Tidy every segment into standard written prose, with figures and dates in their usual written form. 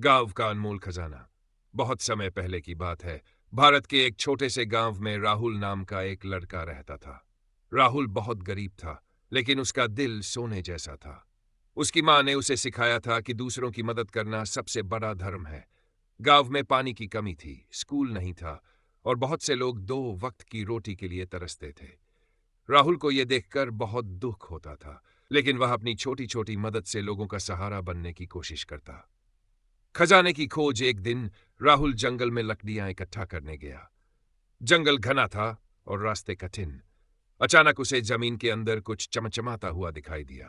गांव का अनमोल खजाना। बहुत समय पहले की बात है। भारत के एक छोटे से गांव में राहुल नाम का एक लड़का रहता था। राहुल बहुत गरीब था, लेकिन उसका दिल सोने जैसा था। उसकी मां ने उसे सिखाया था कि दूसरों की मदद करना सबसे बड़ा धर्म है। गांव में पानी की कमी थी, स्कूल नहीं था और बहुत से लोग दो वक्त की रोटी के लिए तरसते थे। राहुल को यह देखकर बहुत दुख होता था, लेकिन वह अपनी छोटी छोटी मदद से लोगों का सहारा बनने की कोशिश करता। खजाने की खोज। एक दिन राहुल जंगल में लकड़ियां इकट्ठा करने गया। जंगल घना था और रास्ते कठिन। अचानक उसे जमीन के अंदर कुछ चमचमाता हुआ दिखाई दिया।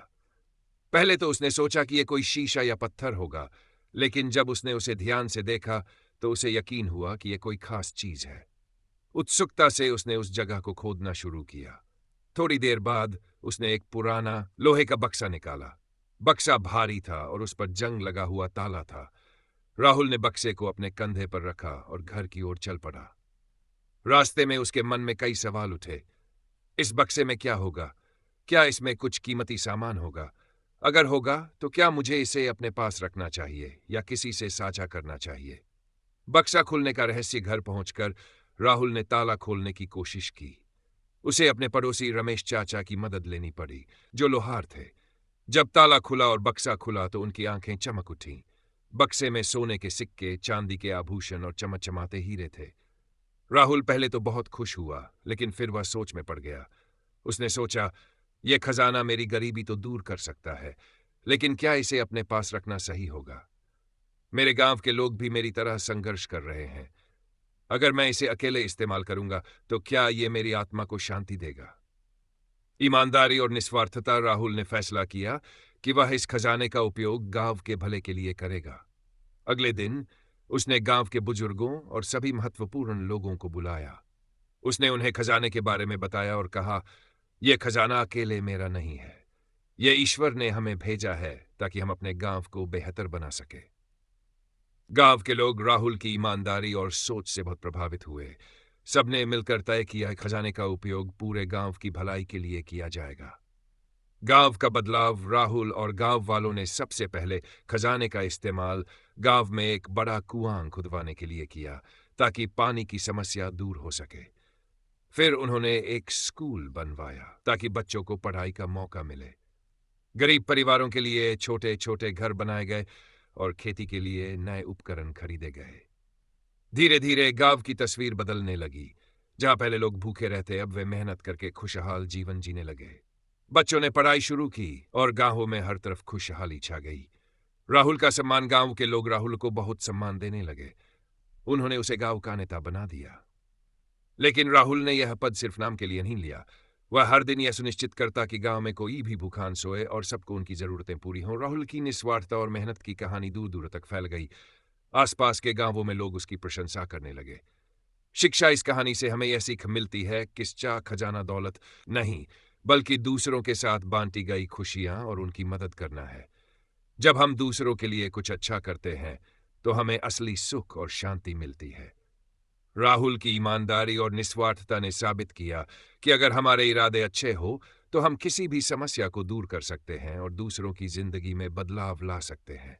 पहले तो उसने सोचा कि यह कोई शीशा या पत्थर होगा, लेकिन जब उसने उसे ध्यान से देखा तो उसे यकीन हुआ कि यह कोई खास चीज है। उत्सुकता से उसने उस जगह को खोदना शुरू किया। थोड़ी देर बाद उसने एक पुराना लोहे का बक्सा निकाला। बक्सा भारी था और उस पर जंग लगा हुआ ताला था। राहुल ने बक्से को अपने कंधे पर रखा और घर की ओर चल पड़ा। रास्ते में उसके मन में कई सवाल उठे। इस बक्से में क्या होगा? क्या इसमें कुछ कीमती सामान होगा? अगर होगा तो क्या मुझे इसे अपने पास रखना चाहिए या किसी से साझा करना चाहिए? बक्सा खुलने का रहस्य घर पहुंचकर राहुल ने ताला खोलने की कोशिश की। उसे अपने पड़ोसी रमेश चाचा की मदद लेनी पड़ी, जो लोहार थे। जब ताला खुला और बक्सा खुला तो उनकी आंखें चमक उठीं। बक्से में सोने के सिक्के, चांदी के आभूषण और चमचमाते हीरे थे। राहुल पहले तो बहुत खुश हुआ, लेकिन फिर वह सोच में पड़ गया। उसने सोचा, यह खजाना मेरी गरीबी तो दूर कर सकता है, लेकिन क्या इसे अपने पास रखना सही होगा? मेरे गांव के लोग भी मेरी तरह संघर्ष कर रहे हैं। अगर मैं इसे अकेले इस्तेमाल करूंगा तो क्या यह मेरी आत्मा को शांति देगा? ईमानदारी और निस्वार्थता। राहुल ने फैसला किया कि वह इस खजाने का उपयोग गांव के भले के लिए करेगा। अगले दिन उसने गांव के बुजुर्गों और सभी महत्वपूर्ण लोगों को बुलाया। उसने उन्हें खजाने के बारे में बताया और कहा, यह खजाना अकेले मेरा नहीं है। यह ईश्वर ने हमें भेजा है ताकि हम अपने गांव को बेहतर बना सके। गांव के लोग राहुल की ईमानदारी और सोच से बहुत प्रभावित हुए। सबने मिलकर तय किया खजाने का उपयोग पूरे गांव की भलाई के लिए किया जाएगा। गांव का बदलाव। राहुल और गांव वालों ने सबसे पहले खजाने का इस्तेमाल गांव में एक बड़ा कुआं खुदवाने के लिए किया, ताकि पानी की समस्या दूर हो सके। फिर उन्होंने एक स्कूल बनवाया ताकि बच्चों को पढ़ाई का मौका मिले। गरीब परिवारों के लिए छोटे छोटे घर बनाए गए और खेती के लिए नए उपकरण खरीदे गए। धीरे धीरे गांव की तस्वीर बदलने लगी। जहां पहले लोग भूखे रहते, अब वे मेहनत करके खुशहाल जीवन जीने लगे। बच्चों ने पढ़ाई शुरू की और गांवों में हर तरफ खुशहाली छा गई। राहुल का सम्मान। गांव के लोग राहुल को बहुत सम्मान देने लगे। उन्होंने उसे गांव का नेता बना दिया। लेकिन राहुल ने यह पद सिर्फ नाम के लिए नहीं लिया। वह हर दिन यह सुनिश्चित करता कि गांव में कोई भी भूखा न सोए और सबको उनकी जरूरतें पूरी हों। राहुल की निस्वार्थता और मेहनत की कहानी दूर दूर तक फैल गई। आसपास के गांवों में लोग उसकी प्रशंसा करने लगे। शिक्षा। इस कहानी से हमें यह सीख मिलती है कि खजाना दौलत नहीं, बल्कि दूसरों के साथ बांटी गई खुशियां और उनकी मदद करना है। जब हम दूसरों के लिए कुछ अच्छा करते हैं तो हमें असली सुख और शांति मिलती है। राहुल की ईमानदारी और निस्वार्थता ने साबित किया कि अगर हमारे इरादे अच्छे हो तो हम किसी भी समस्या को दूर कर सकते हैं और दूसरों की जिंदगी में बदलाव ला सकते हैं।